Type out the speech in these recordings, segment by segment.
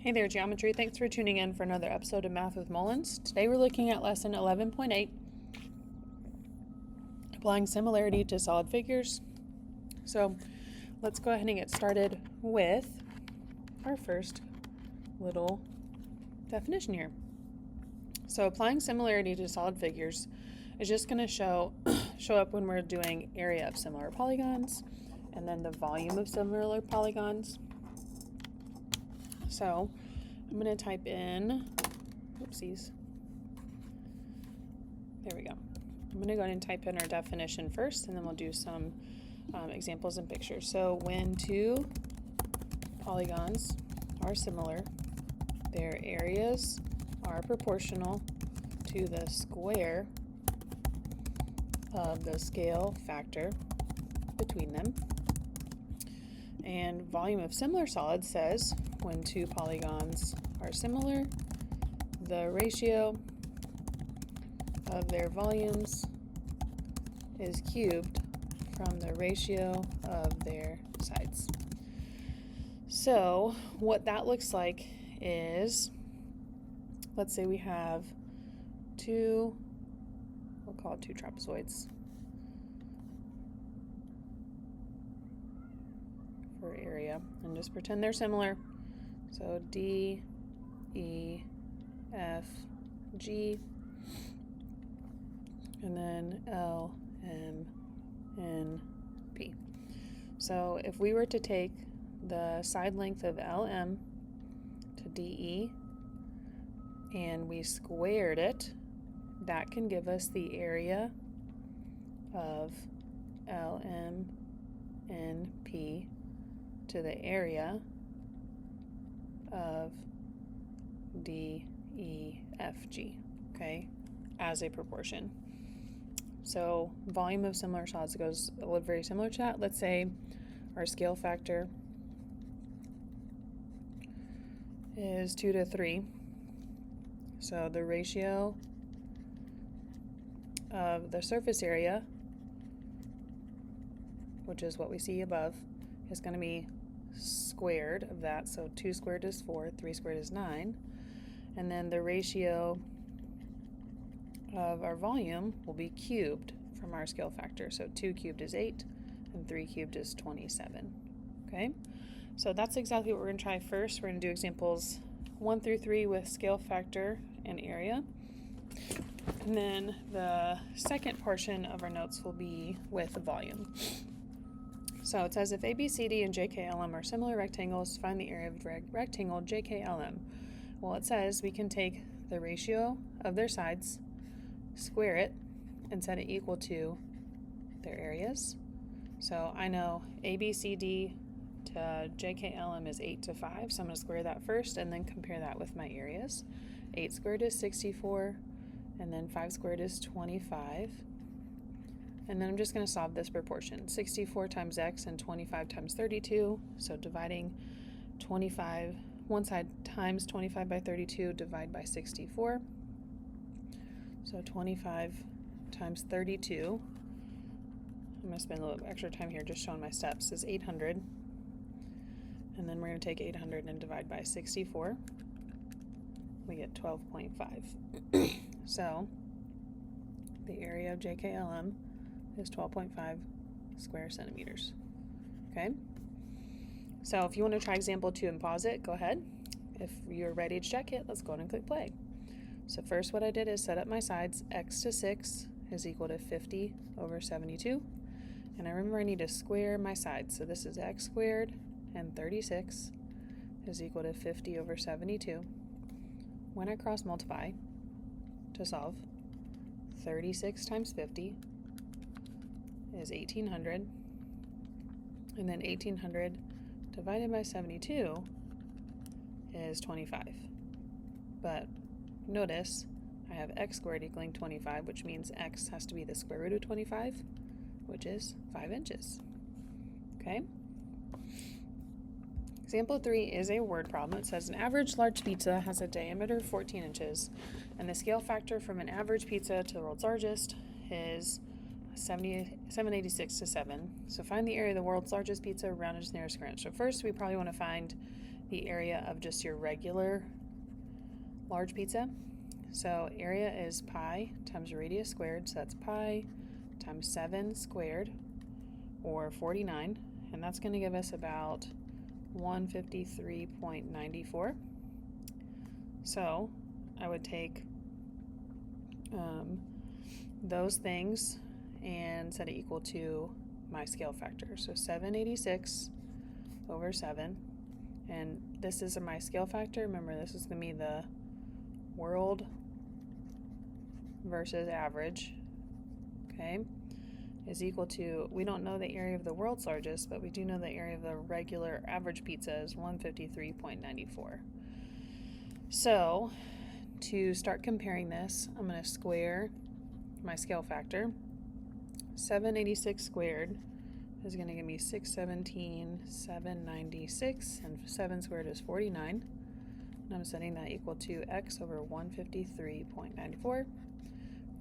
Hey there, Geometry. Thanks for tuning in for another episode of Math with Mullins. Today we're looking at lesson 11.8, applying similarity to solid figures. So let's go ahead and get started with our first little definition here. So applying similarity to solid figures is just going to show up when we're doing area of similar polygons and then the volume of similar polygons. So I'm going to type in, oopsies, there we go. I'm going to go ahead and type in our definition first, and then we'll do some examples and pictures. So when two polygons are similar, their areas are proportional to the square of the scale factor between them. And volume of similar solids says when two polygons are similar, the ratio of their volumes is cubed from the ratio of their sides. So what that looks like is, let's say we have we'll call it two trapezoids for area, and just pretend they're similar. So D, E, F, G, and then L, M, N, P. So if we were to take the side length of LM to DE and we squared it, that can give us the area of LMNP to the area of DEFG, okay, as a proportion. So volume of similar solids goes very similar to that. Let's say our scale factor is 2 to 3. So the ratio of the surface area, which is what we see above, is going to be squared of that. So 2 squared is 4, 3 squared is 9. And then the ratio of our volume will be cubed from our scale factor. So 2 cubed is 8 and 3 cubed is 27. Okay, so that's exactly what we're going to try first. We're going to do examples 1 through 3 with scale factor and area. And then the second portion of our notes will be with volume. So it says if ABCD and JKLM are similar rectangles, find the area of the rectangle JKLM. Well, it says we can take the ratio of their sides, square it, and set it equal to their areas. So I know ABCD to JKLM is 8 to 5, so I'm going to square that first and then compare that with my areas. 8 squared is 64, and then 5 squared is 25. And then I'm just going to solve this proportion. 64 times x and 25 times 32. So dividing 25, one side times 25 by 32, divide by 64. So 25 times 32. I'm going to spend a little extra time here just showing my steps, is 800. And then we're going to take 800 and divide by 64. We get 12.5. So the area of JKLM is 12.5 square centimeters. Okay, so if you want to try example 2 and pause it, go ahead. If you're ready to check it, let's go ahead and click play. So first what I did is set up my sides. X to 6 is equal to 50 over 72. And I remember I need to square my sides. So this is x squared, and 36 is equal to 50 over 72. When I cross multiply to solve, 36 times 50 is 1800, and then 1800 divided by 72 is 25. But notice I have x squared equaling 25, which means x has to be the square root of 25, which is 5 inches. Okay. Example 3 is a word problem. It says an average large pizza has a diameter of 14 inches, and the scale factor from an average pizza to the world's largest is 786 to 7. So find the area of the world's largest pizza rounded to the nearest square inch. So first we probably want to find the area of just your regular large pizza. So area is pi times radius squared, so that's pi times 7 squared, or 49, and that's going to give us about 153.94. So I would take those things and set it equal to my scale factor. So 786 over 7, and this is my scale factor. Remember, this is going to be the world versus average, okay, is equal to, we don't know the area of the world's largest, but we do know the area of the regular average pizza is 153.94. So to start comparing this, I'm going to square my scale factor. 786 squared is going to give me 617, 796, and 7 squared is 49. And I'm setting that equal to x over 153.94.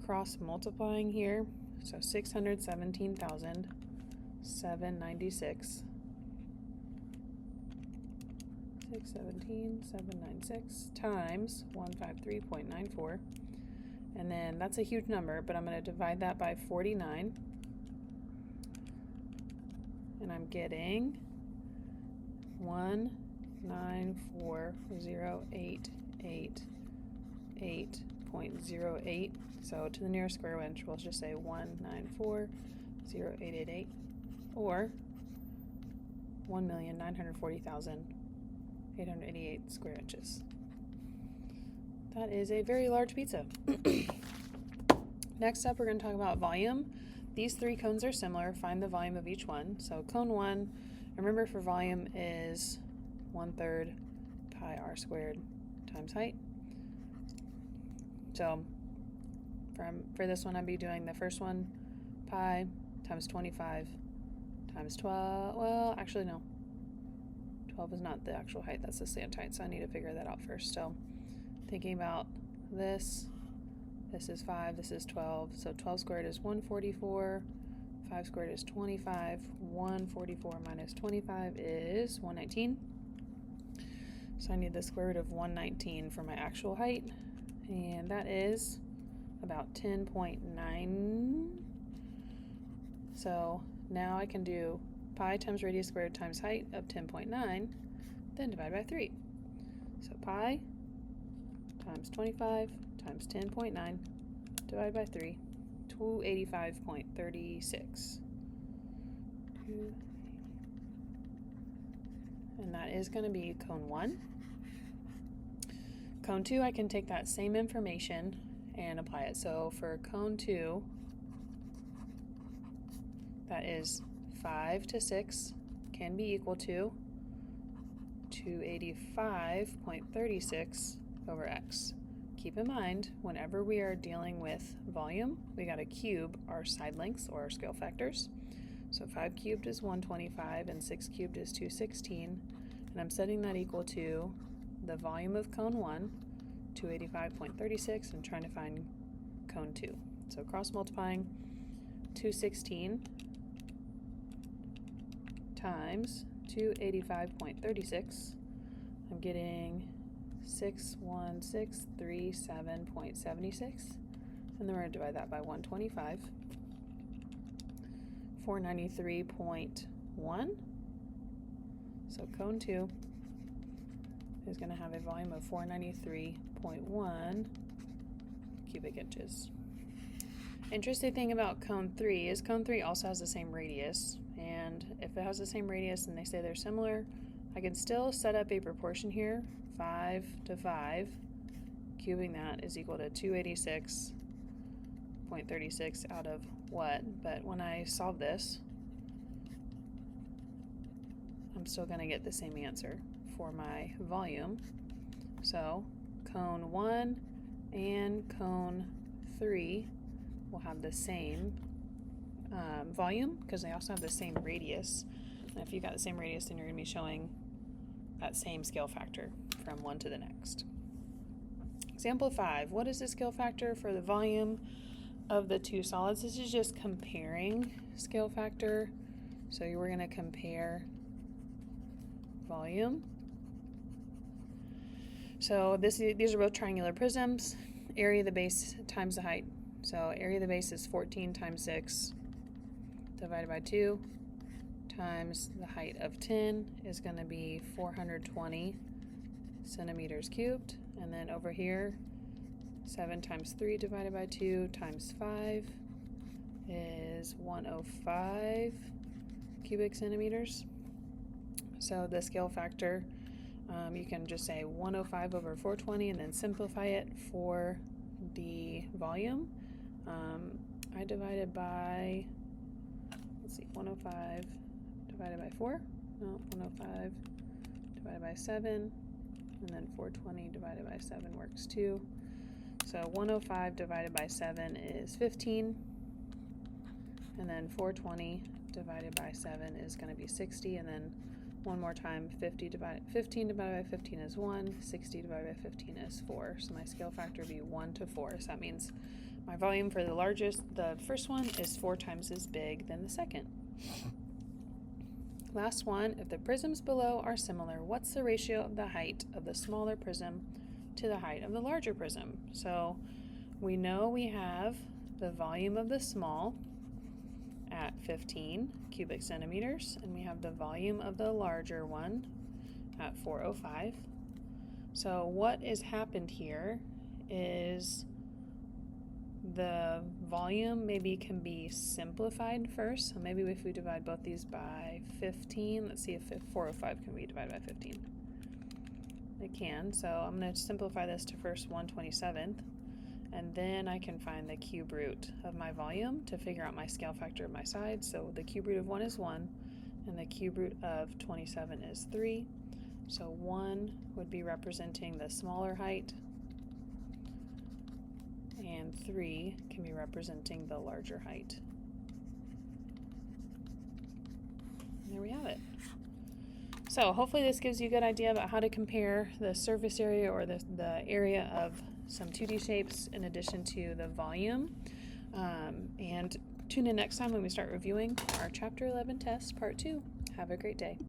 Cross multiplying here, so 617,796. 617,796 times 153.94. And then that's a huge number, but I'm going to divide that by 49. And I'm getting 194,088.08. So to the nearest square inch, we'll just say 194,08888, or 1,940,888 square inches. That is a very large pizza. Next up, we're going to talk about volume. These three cones are similar. Find the volume of each one. So cone 1, remember, for volume is 1/3 pi r squared times height. So for this one, I'd be doing the first one, pi times 25 times 12. Well, actually, no. 12 is not the actual height. That's the slant height, so I need to figure that out first. So thinking about this is 5, this is 12. So 12 squared is 144. 5 squared is 25. 144 minus 25 is 119. So I need the square root of 119 for my actual height, and that is about 10.9. So now I can do pi times radius squared times height of 10.9, then divide by 3. So pi times 25 times 10.9 divided by 3, 285.36. And that is going to be cone 1. Cone 2, I can take that same information and apply it. So for cone 2, that is 5 to 6 can be equal to 285.36 over x. Keep in mind, whenever we are dealing with volume, we got to cube our side lengths or our scale factors. So 5 cubed is 125 and 6 cubed is 216. And I'm setting that equal to the volume of cone 1, 285.36, and trying to find cone 2. So cross multiplying 216 times 285.36, I'm getting 61637.76, and then we're going to divide that by 125. 493.1. So cone 2 is going to have a volume of 493.1 cubic inches. Interesting thing about cone 3 is cone 3 also has the same radius, and if it has the same radius and they say they're similar, I can still set up a proportion here, 5 to 5. Cubing that is equal to 286.36 out of what? But when I solve this, I'm still going to get the same answer for my volume. So cone 1 and cone 3 will have the same volume because they also have the same radius. And if you've got the same radius, then you're going to be showing that same scale factor from one to the next. Example 5. What is the scale factor for the volume of the two solids? This is just comparing scale factor. So we're going to compare volume So these are both triangular prisms. Area of the base times the height. So area of the base is 14 times 6 divided by 2 times the height of 10 is going to be 420 centimeters cubed. And then over here, 7 times 3 divided by 2 times 5 is 105 cubic centimeters. So the scale factor, you can just say 105 over 420 and then simplify it for the volume. I divided by, let's see, 105 divided by 4, no, 105 divided by 7, and then 420 divided by 7 works too. So 105 divided by 7 is 15, and then 420 divided by 7 is going to be 60, and then one more time, 15 divided by 15 is 1, 60 divided by 15 is 4. So my scale factor would be 1 to 4. So that means my volume for the first one is 4 times as big than the second. Last one, if the prisms below are similar, what's the ratio of the height of the smaller prism to the height of the larger prism? So we know we have the volume of the small at 15 cubic centimeters, and we have the volume of the larger one at 405. So what has happened here is the volume maybe can be simplified first. So maybe if we divide both these by 15, let's see if 405 can be divided by 15. It can, so I'm going to simplify this to first 1/27th, and then I can find the cube root of my volume to figure out my scale factor of my side. So the cube root of 1 is 1, and the cube root of 27 is 3. So 1 would be representing the smaller height, and 3 can be representing the larger height. And there we have it. So hopefully this gives you a good idea about how to compare the surface area or the area of some 2D shapes in addition to the volume. And tune in next time when we start reviewing our Chapter 11 test, Part 2. Have a great day.